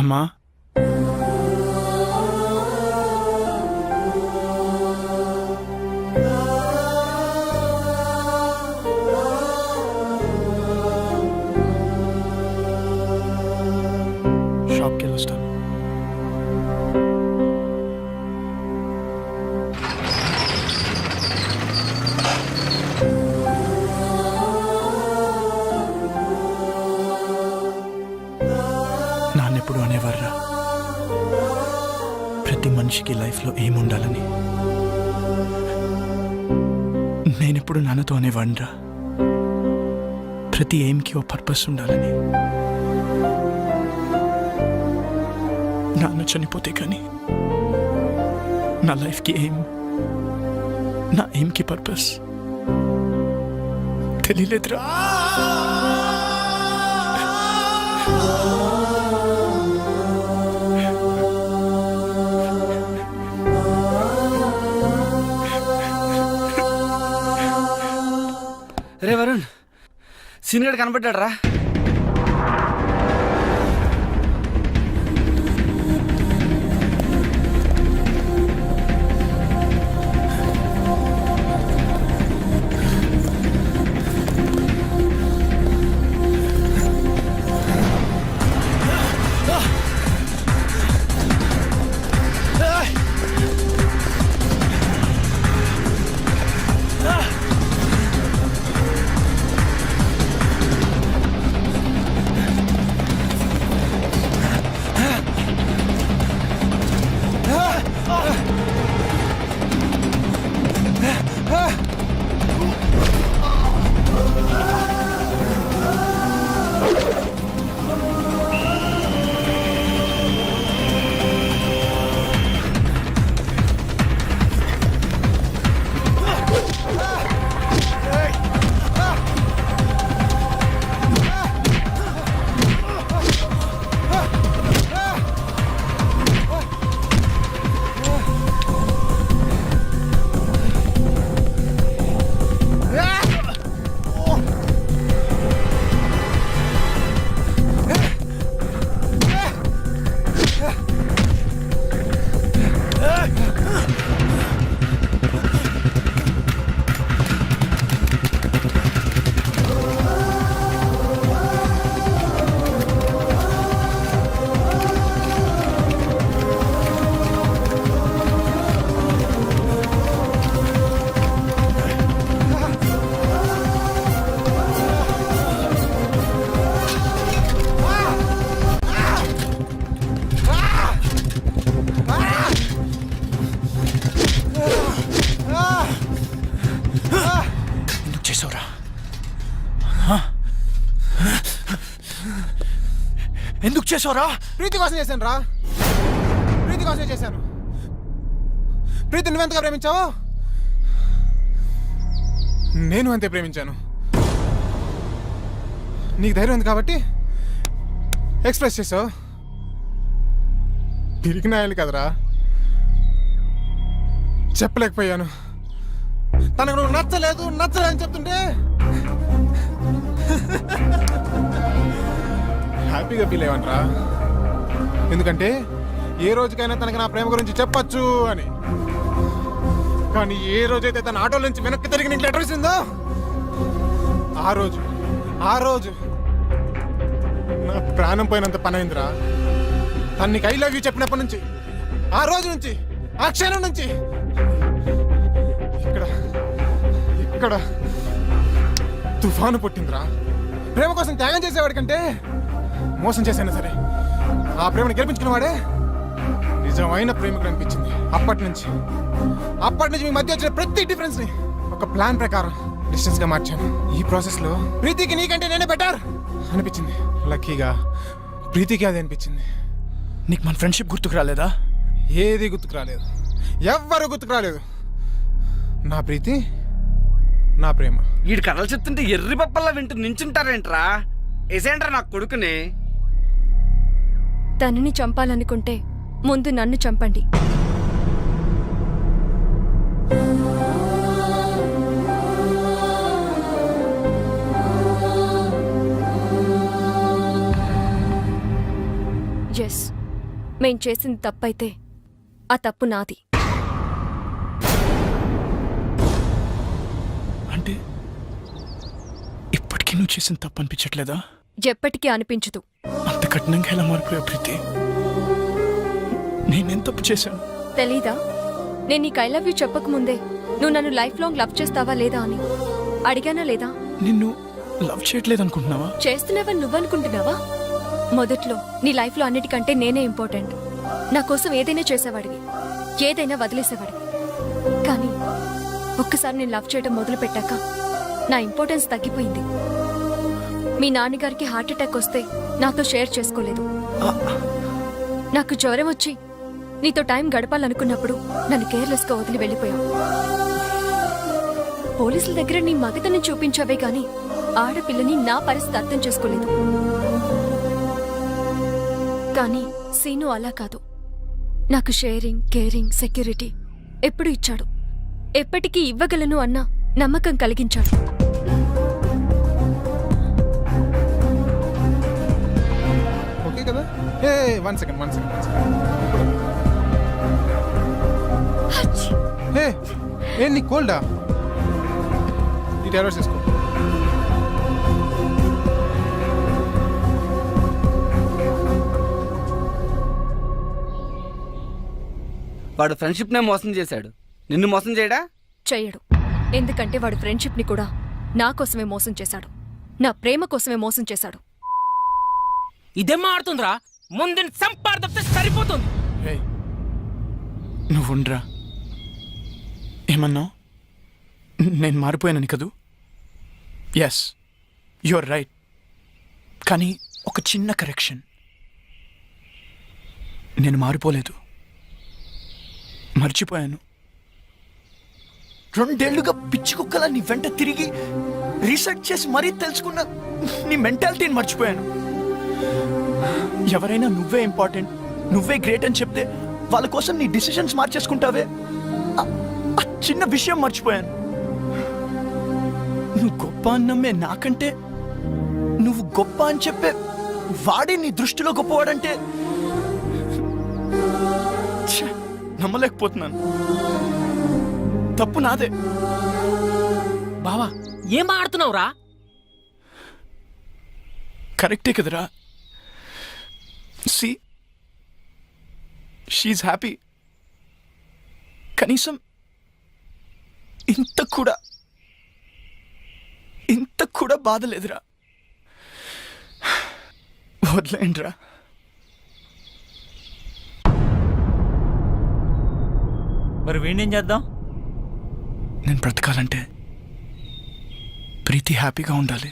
అమ్మా ఎప్పుడు అనేవారా ప్రతి మనిషికి లైఫ్లో ఏముండాలని? నేనెప్పుడు నాన్నతో అనేవాడిరా ప్రతి ఎయిమ్కి ఓ పర్పస్ ఉండాలని. నాన్న చనిపోతే కానీ నా లైఫ్కి ఎయిమ్, నా ఎయిమ్కి పర్పస్ తెలియలేదురా. రే వరుణ్, సీనియర్ కనపడ్డాడు రా. ఎందుకు చేసావురా? ప్రీతి కోసం చేశాను రా, ప్రీతి కోసమే చేశాను. ప్రీతి నువ్వెంతగా ప్రేమించావు, నేను అంతే ప్రేమించాను. నీకు ధైర్యం ఉంది కాబట్టి ఎక్స్ప్రెస్ చేసావు. తిరిగి నాయాలి కదరా, చెప్పలేకపోయాను. తనకు నువ్వు నచ్చలేదు అని చెప్తుంటే హ్యాపీగా ఫీల్ అయ్యావంట్రా. ఎందుకంటే ఏ రోజుకైనా తనకి నా ప్రేమ గురించి చెప్పచ్చు అని. కానీ ఏ రోజైతే తన ఆటోల నుంచి వెనక్కి తిరిగి నీకు లెటర్ ఇస్తుందో ఆ రోజు నా ప్రాణం పోయినంత పని అయిందిరా. తను నీకు ఐ లవ్ యూ చెప్పినప్పటి నుంచి, ఆ రోజు నుంచి, ఆ క్షణం నుంచి ఇక్కడ తుఫాను పుట్టిందిరా. ప్రేమ కోసం త్యాగం చేసేవాడి కంటే మోసం చేసైనా సరే ఆ ప్రేమను గెలిపించుకునేవాడే నిజమైన ప్రేమికుడు అనిపించింది. అప్పటి నుంచి మీ మధ్య వచ్చిన ప్రతి డిఫరెన్స్ ని ఒక ప్లాన్ ప్రకారం డిస్టెన్స్ గా మార్చాను. ఈ ప్రాసెస్ లో ప్రీతికి నీకంటే నేనే బెటర్ అనిపించింది. లక్కీగా ప్రీతికి అది అనిపించింది. నీకు మన ఫ్రెండ్షిప్ గుర్తుకు రాలేదా? ఏది గుర్తుకు రాలేదు, ఎవ్వరు గుర్తుకు రాలేదు. నా ప్రీతి, నా ప్రేమ. వీడి కథలు చెప్తుంటే ఎర్రి పప్పల్లా వింటూ నించుంటారేంట్రా? ఏసేంట్రా నా కొడుకుని. తనని చంపాలనుకుంటే ముందు నన్ను చంపండి. ఎస్, మేం చేసింది తప్పైతే ఆ తప్పు నాది. అంటే ఇప్పటికీ నువ్వు చేసిన తప్పు అనిపించట్లేదా? ఎప్పటికీ అనిపించదు. అంత కఠినంగా ఎలా మారిపోయావు ప్రీతి? నేనేం తప్పు చేశాను? తెలీదా? నేను నీకు ఐ లవ్ యూ చెప్పకముందే నువ్వు నన్ను లైఫ్ లాంగ్ లవ్ చేస్తావా లేదా అని అడిగానా లేదా? నిన్ను లవ్ చేయట్లేదు అనుకుంటున్నావా? చేస్తున్నావని నువ్వనుకుంటున్నావా? మొదట్లో నీ లైఫ్లో అన్నిటికంటే నేనే ఇంపార్టెంట్. నా కోసం ఏదైనా చేసేవాడివి, ఏదైనా వదిలేసేవాడివి. కానీ ఒక్కసారి నేను లవ్ చేయడం మొదలు పెట్టాక నా ఇంపార్టెన్స్ తగ్గిపోయింది. మీ నాన్నగారికి హార్ట్ అటాక్ వస్తే నాతో షేర్ చేసుకోలేదు. నాకు జ్వరం వచ్చి నీతో టైం గడపాలనుకున్నప్పుడు నన్ను కేర్లెస్గా వదిలి వెళ్ళిపోయావు. పోలీసుల దగ్గర నీ మగతని చూపించావే గాని ఆడపిల్లని నా పరిస్థితి అర్థం చేసుకోలేదు. కానీ సీను అలా కాదు. నాకు షేరింగ్, కేరింగ్, సెక్యూరిటీ ఎప్పుడు ఇచ్చాడు. ఎప్పటికీ ఇవ్వగలను అన్న నమ్మకం కలిగించాడు. ఓకే కదా? ఏ 1 సెకండ్. ఏ నీ కోల్డా? ఈ టాబ్లెట్స్ తీసుకో. వాడు ఫ్రెండ్షిప్ నే మోసం చేశాడు, నిన్ను మోసం చేయడా? చెయ్యడు. ఎందుకంటే వాడు ఫ్రెండ్షిప్ ని కూడా నా కోసమే మోసం చేశాడు. నా ప్రేమ కోసమే మోసం చేశాడు. ఇదేం ఆడుతుందిరా? ముందు సంపాదిస్తే సరిపోతుంది. రేయ్, నువ్వుండ్రా. ఏమన్నావు? నేను మారిపోయానని కదూ? Yes, your right. కానీ ఒక చిన్న కరెక్షన్. నేను మారిపోలేదు, మర్చిపోయాను. 2 ఏళ్లుగా పిచ్చి కుక్కలా నీ వెంట తిరిగి రీసెర్చ్ చేసి మరీ తెలుసుకున్న నీ మెంటాలిటీని మర్చిపోయాను. ఎవరైనా నువ్వే ఇంపార్టెంట్, నువ్వే గ్రేట్ అని చెప్తే వాళ్ళ కోసం నీ డిసిషన్స్ మార్చేసుకుంటావే, ఆ చిన్న విషయం మర్చిపోయాను. నువ్వు గొప్ప అన్నమ్మే నాకంటే నువ్వు గొప్ప అని చెప్పే వాడే నీ దృష్టిలో గొప్పవాడంటే ఛే, నమ్మలేకపోతున్నాను. తప్పు నాదే. బావా ఏం ఆడుతున్నావురా? కరెక్టే కదరా? See, she happy. కనీసం ఇంత కూడా బాధ లేదురా. వదిలేండిరా. మరి వీణేం చేద్దాం? నేను బ్రతకాలంటే ప్రీతి హ్యాపీగా ఉండాలి.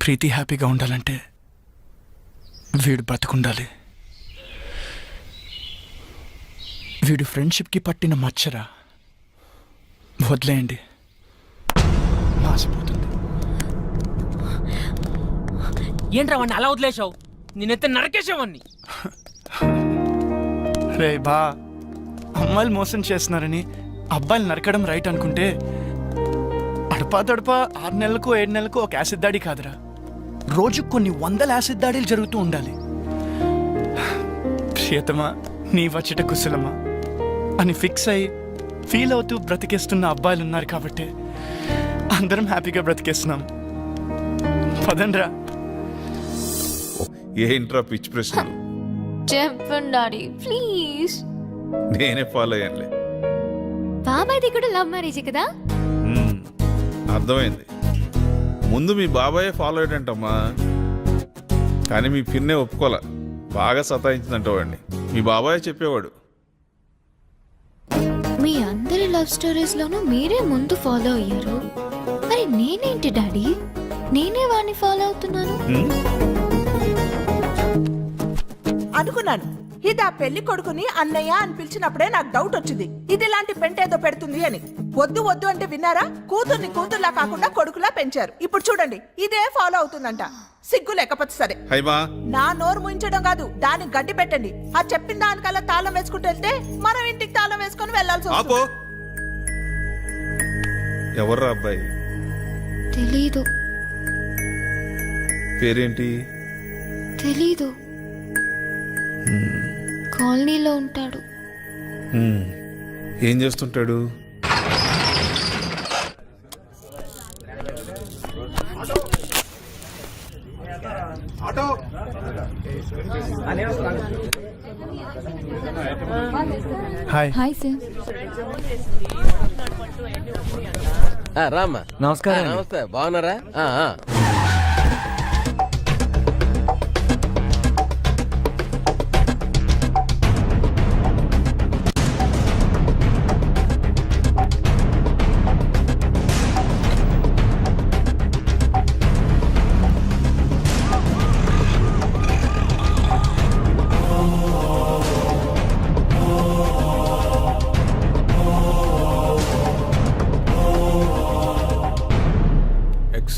ప్రీతి హ్యాపీగా ఉండాలంటే వీడు బ్రతుకుండాలి. వీడు ఫ్రెండ్షిప్కి పట్టిన మచ్చరా. వదిలేయండి, మాసిపోతుంది. ఏంట్రా వాడిని అలా వదిలేసావు? నేనైతే నరకేసావాన్ని. రే బా, అమ్మాయిలు మోసం చేస్తున్నారని అబ్బాయిలు నరకడం రైట్ అనుకుంటే అడపా తడపా 6 నెలలకు 7 నెలలకు ఒక యాసిడ్ దాడి కాదురా, రోజు కొన్ని 100 యాసిడ్ దాడులు జరుగుతూ ఉండాలి. ప్రియతమా నీ వచ్చట కుశలమా అని ఫిక్స్ అయి ఫీల్ అవుతూ బ్రతికేస్తున్న అబ్బాయిలు ఉన్నారు కాబట్టి అందరం హ్యాపీగా బ్రతికేస్తున్నాం. పదండ్రా. ఏంట్రా పిచ్చి ప్రశ్నలు? చెప్పండి డాడీ ప్లీజ్. నేనే ఫాలో అయ్యానులే. బాబాయ్ది కూడా లవ్ మ్యారేజ్ కదా? అర్థమైంది. ముందు మీ బాబాయే ఫాలో అయ్యాడంటమ్మా, కానీ మీ పిన్నే ఒప్పుకోలే. బాగా సతాయించిందంట వాడిని. మీ బాబాయ్ చెప్పేవాడు. మీ అందరి లవ్ స్టోరీస్ లోనూ మీరే ముందు ఫాలో అయ్యారు. మరి నేనేంటి డాడీ? నేనే వాడిని ఫాలో అవుతున్నాను. అనుకున్నాను ఇది ఆ పెళ్లి కొడుకుని అన్నయ్య అని పిలిచినప్పుడే నాకు డౌట్ వచ్చింది, ఇది ఇలాంటి పెంటేదో పెడుతుంది అని. వద్దు వద్దు అంటే విన్నారా? కూతుర్ని కూతుర్లా కాకుండా కొడుకులా పెంచారు. ఇప్పుడు చూడండి ఇదే ఫాలో అవుతుందంట. సిగ్గు లేకపోతే సరే. నా నోరు ముయించడం కాదు, దానికి గడ్డి పెట్టండి. ఆ చెప్పిన దానికల్లా తాళం వేసుకుంటూ వెళ్తే మనం ఇంటికి తాళం వేసుకొని వెళ్లాల్సి వస్తుంది. ఎవర్రా అబ్బాయి? తెలీదు. పేరేంటి? తెలీదు. కాలనీలో ఉంటాడు. ఏం చేస్తుంటాడు? హాయ్. Hi sir. రామ్మా. నమస్కారం. నమస్తే, బాగున్నారా?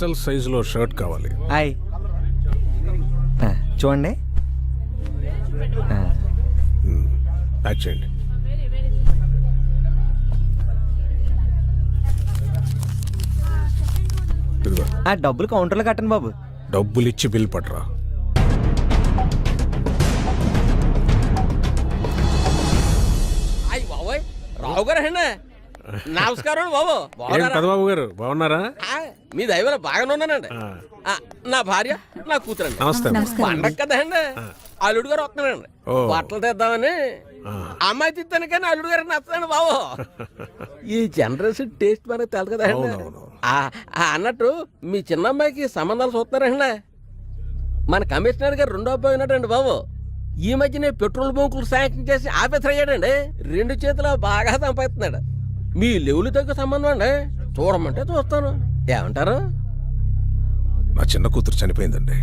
ఎక్సెల్ సైజులో షర్ట్ కావాలి. హాయ్ చూడండి. ప్యాక్ చేయండి. ఇదిగో ఆ డబ్బులు కౌంటర్లో కట్టండి బాబు. డబ్బులు ఇచ్చి బిల్ పట్టరా. అయ్యి బాబోయ్ రావు గారు అండి నమస్కారం బాబు. ఏం పెదబాబు గారు బాగున్నారా? మీ దైవం బాగానే ఉన్నానండి. నా భార్య నా కూతురండి. నమస్తే. పండగ కదండి అల్లుడు గారు వస్తున్నానండి. ఓ. బట్టలు తెద్దామని అమ్మాయి తిత్తాను కానీ అల్లుడు గారికి నచ్చదండి బాబు. ఈ జనరేషన్ టేస్ట్ మనకు తెలదు కదండి. అవునవును. అన్నట్టు మీ చిన్న అమ్మాయికి సంబంధాలు చూస్తున్నారండి. మన కమిషనర్ గారు రెండో అబ్బాయి ఉన్నాడండి బాబు. ఈ మధ్యనే పెట్రోల్ బంకులు శాంక్షన్ చేసి ఆఫీసర్ అయ్యాడండి. 2 చేతులు బాగా సంపాదిస్తున్నాడు. మీ లెవెల్ తగ్గ సంబంధం అండి. చూడమంటే చూస్తాను. ఏమంటారు? నా చిన్న కూతురు చనిపోయిందండి.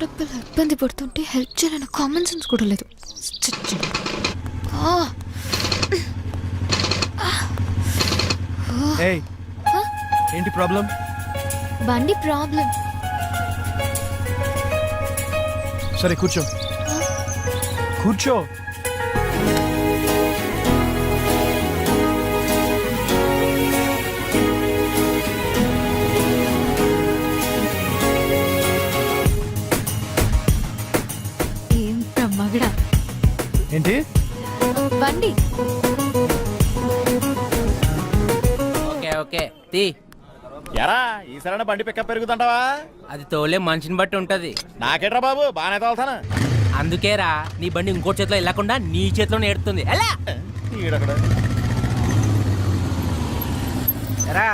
ఆడపిల్ల ఇబ్బంది పడుతుంటే హెల్ప్ చేయాలని కామన్ సెన్స్ కూడా లేదు. ఏయ్ ఏంటి ప్రాబ్లం? బండి ప్రాబ్లం. సరే కూర్చో కూర్చో. మగడా ఏంటి బండి? ఓకే ఓకే తీ. ఎరా ఈసారైనా బండి పికప్ పెరుగుతుంటావా? అది తోలే మనిషిని బట్టి ఉంటది. నాకేట్రా బాబు బాగానే తోలుతాను. అందుకేరా నీ బండి ఇంకో చేతిలో వెళ్ళకుండా నీ చేతిలోనే ఏడుతుంది. ఎలా ఈడక్కడ ఎరా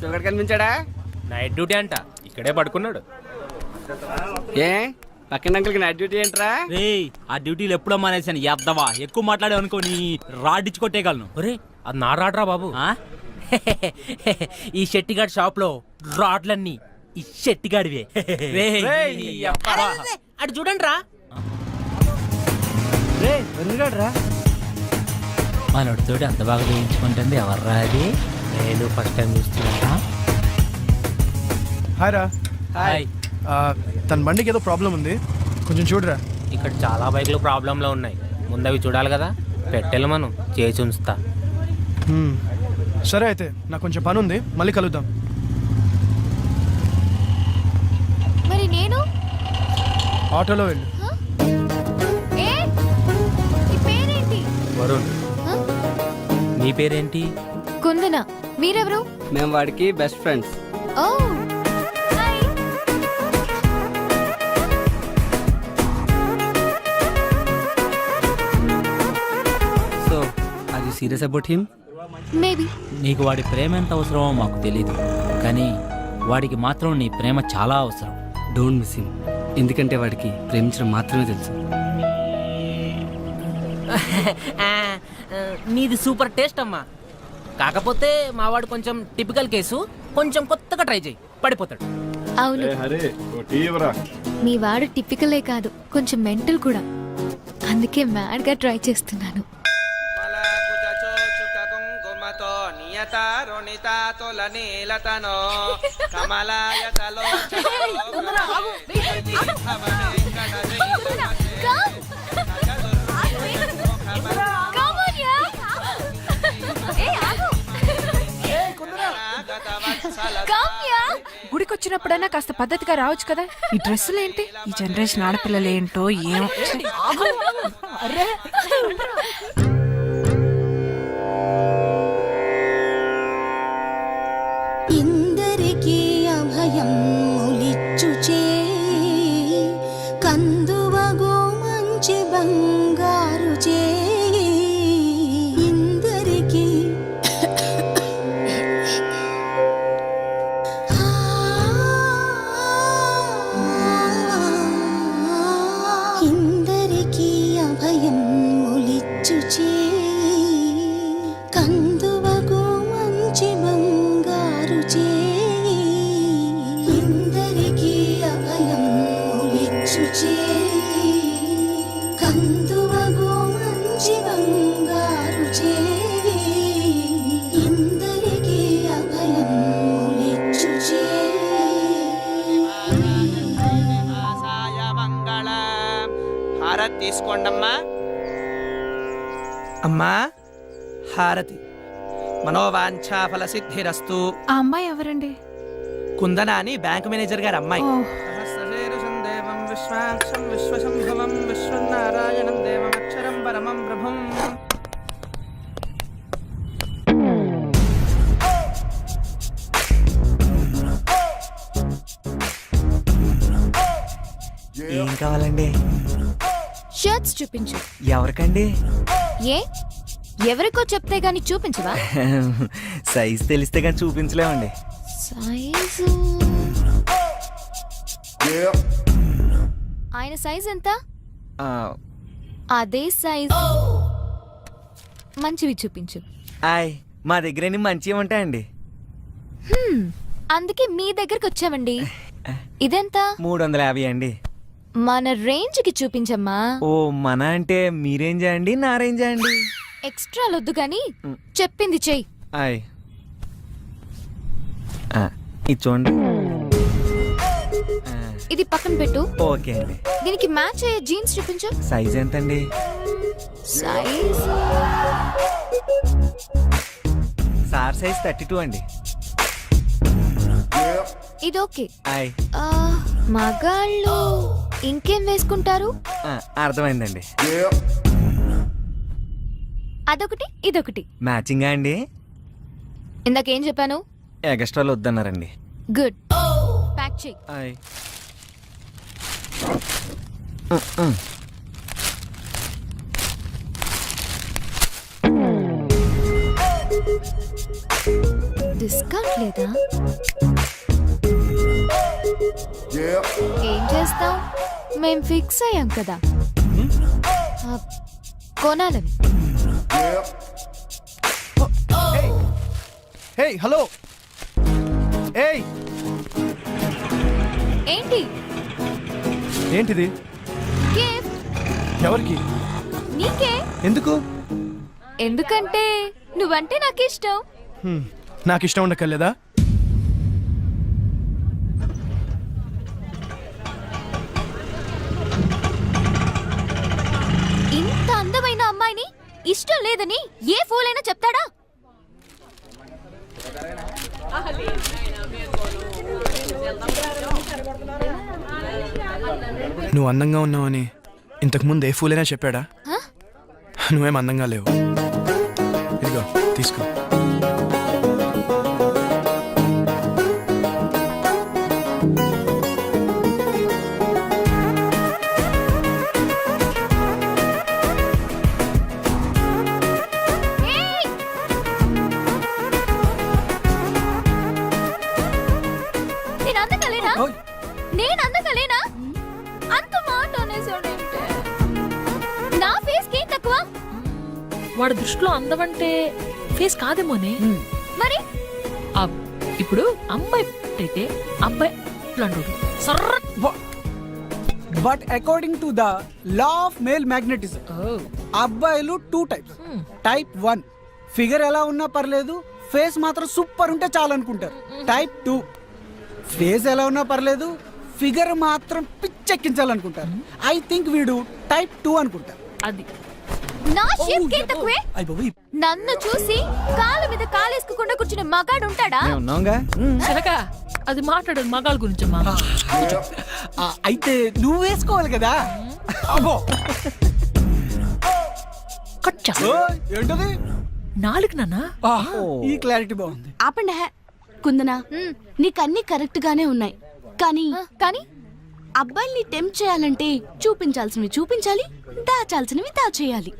సుగర్ కనిపించాడా? నైట్ డ్యూటీ అంట, ఇక్కడే పడుకున్నాడు. ఏ పక్కన అంకుల్కి నైట్ డ్యూటీ ఏంట్రా? ఆ డ్యూటీలు ఎప్పుడో మానేసాను. ఎద్దవా ఎక్కువ మాట్లాడే అనుకో నీ రాడ్డిచ్చి కొట్టేయగలను. ఒరే అది నా రాడ్రా బాబు. ఈ షెట్టిగాడి షాప్ లో రాడ్లన్నీ ఈ షెట్టిగాడివే. అటు చూడండి రా మనోడితోటి అంత బాగా చేయించుకుంటుంది ఎవర్రా అది? నేను ఫస్ట్ టైం చూస్తున్నా. హాయ్ రా. హాయ్. తన బండికి ఏదో ప్రాబ్లం ఉంది, కొంచెం చూడరా. ఇక్కడ చాలా బైక్లు ప్రాబ్లంలో ఉన్నాయి. ముందవి చూడాలి కదా. పెట్టెలు మనం చేసి ఉంచుతా. సరే అయితే నాకు కొంచెం పని ఉంది, మళ్ళీ కలుద్దాం. మరి నేను ఆటోలో వెళ్ళు. వరుణ్. నీ పేరేంటి? కుందన. మీరెవరు? మేము వాడికి best friends. Oh so are you serious about him? Maybe. నీకు వాడి ప్రేమ ఎంత అవసరమో మాకు తెలీదు, కానీ వాడికి మాత్రం నీ ప్రేమ చాలా అవసరం. డోంట్ మిస్ హిమ్, ఎందుకంటే వాడికి ప్రేమించడం మాత్రమే తెలుసు. నీది సూపర్ టేస్ట్ అమ్మా. కాకపోతే మావాడు కొంచెం టిపికల్ కేసు, కొంచెం కొత్తగా ట్రై చేయి, పడిపోతాడు. అవును, మీ వాడు టిపికలే కాదు, కొంచెం మెంటల్ కూడా. అందుకే మ్యాడ్ గా ట్రై చేస్తున్నాను. గుడికొచ్చినప్పుడైనా కాస్త పద్ధతిగా రావచ్చు కదా. ఈ డ్రెస్సులేంటి? ఈ జనరేషన్ ఆడపిల్లలేంటో ఏమో. ఇందరికీ అభయం ములిచ్చుచే కందువగో మంచి బంగారు చే ఇందరికీ ఇందరికీ అభయం ములిచ్చుచే కందువగో మంచి బంగారు చే ఇందరికీ అభయం ములిచ్చుచే కందువగో మంచి బంగారు చే ఇందరికీ అభయం ములిచ్చుచే. హారతి తీసుకోండమ్మా. అమ్మా హారతి. మనోవాంఛా ఫల సిద్ధిరస్తు. ఆ అమ్మాయి ఎవరండి? కుందన అని బ్యాంక్ మేనేజర్ గారు అమ్మాయి. ఓ, సహస్రశీర్షం దేవం విశ్వాక్షం విశ్వసంభవం విశ్వనారాయణం దేవమక్షరం పరమం ప్రభుం. ఏం కావాలండి? షర్ట్స్ చూపించు. ఎవరికండి? ఏ ఎవరికో చెప్తే గాని చూపించవా? సైజ్ తెలిస్తే కానీ చూపించలేమండి. సైజు ఆయన సైజ్ ఎంత? అదే సైజ్ మంచివి చూపించు. ఆయ్, మా దగ్గర ఎన్ని మంచివి ఉంటాయండి. అందుకే మీ దగ్గరకు వచ్చామండి. ఇదెంత? 350 అండి. మన రేంజ్ కి చూపించమ్మా. ఓ, మన అంటే మీ రేంజా అండి, నా రేంజా అండి? ఎక్స్ట్రా లొద్దు గాని చెప్పింది చెయ్యి. ఆయ్, ఇది చూడండి. ఇది పక్కన పెట్టు. ఓకే అండి. దీనికి మ్యాచ్ అయ్యే జీన్స్ చూపించు. సైజ్ ఎంతండి? సైజ్ సార్ సైజ్ 32 అండి. ఇది ఓకే. ఆయ్, మగాళ్ళు ఇంకేం వేసుకుంటారు? అర్థమైందండి. అదొకటి ఇదొకటి మ్యాచింగా అండి? ఇందాకేం చెప్పాను? ఎగస్ట్రాలు వద్దన్నారండి. గుడ్, ప్యాక్ చెయ్యి. ఆయ్, డిస్కౌంట్ లేదా? ఏం చేస్తాం, మేం ఫిక్స్ అయ్యాం కదా కొనాలని. హే, హలో. ఏయ్, ఏంటి? ఏంటిది? గిఫ్ట్. ఎవరికి? నీకే. ఎందుకు? ఎందుకంటే నువ్వంటే నాకు ఇష్టం. నాకు ఇష్టం ఉండక్కర్లేదా? ఇంత అందమైన అమ్మాయిని ఇష్టం లేదని ఏ ఫూల్ అయినా చెప్తాడా? నువ్వు అందంగా ఉన్నావని ఇంతకుముందు ఏ ఫూలైనా చెప్పాడా? నువ్వేం అందంగా లేవు. ఇదిగో తీసుకో. నేను అందగలేనా? అంత మాట అనేసాడంటే నా ఫేస్ కి తక్కువ. వాడి దృష్టిలో అందమంటే ఫేస్ కాదేమోనే. మరి ఇప్పుడు అమ్మాయి అయితే అబ్బాయి అంటాడు సర్ర. But according to the law of male magnetism అబ్బాయిలు 2 టైప్స్. టైప్ 1 ఫిగర్ ఎలా ఉన్నా పర్లేదు, ఫేస్ మాత్రం సూపర్ ఉంటే చాలు అనుకుంటారు. టైప్ 2 ఫేస్ ఎలా ఉన్నా పర్లేదు, ఫిగర్ మాత్రం పిచ్చెక్కించాలనుకుంటారు. ఐ థింక్ వీడు టైప్ 2 అనుకుంటారు. అది నా షేప్ కే తక్కువే. నన్ను చూసి కాలు మీద కాలేసుకోకుండా కూర్చునే మగాడు ఉంటాడా? చిలక అది మాట్లాడదు మగాళ్ళ గురించమ్మా. అయితే నువ్వు వేసుకోవాలి కదా. కట్ చేస్తా. ఏంటది? నాలుగు నాన్న. ఈ క్లారిటీ బాగుంది. ఆపండి కుందనా, నీకన్నీ కరెక్ట్ గానే ఉన్నాయి, కానీ అబ్బాయిల్ని టెంప్ట్ చేయాలంటే చూపించాల్సినవి చూపించాలి, దాచాల్సినవి దాచేయాలి.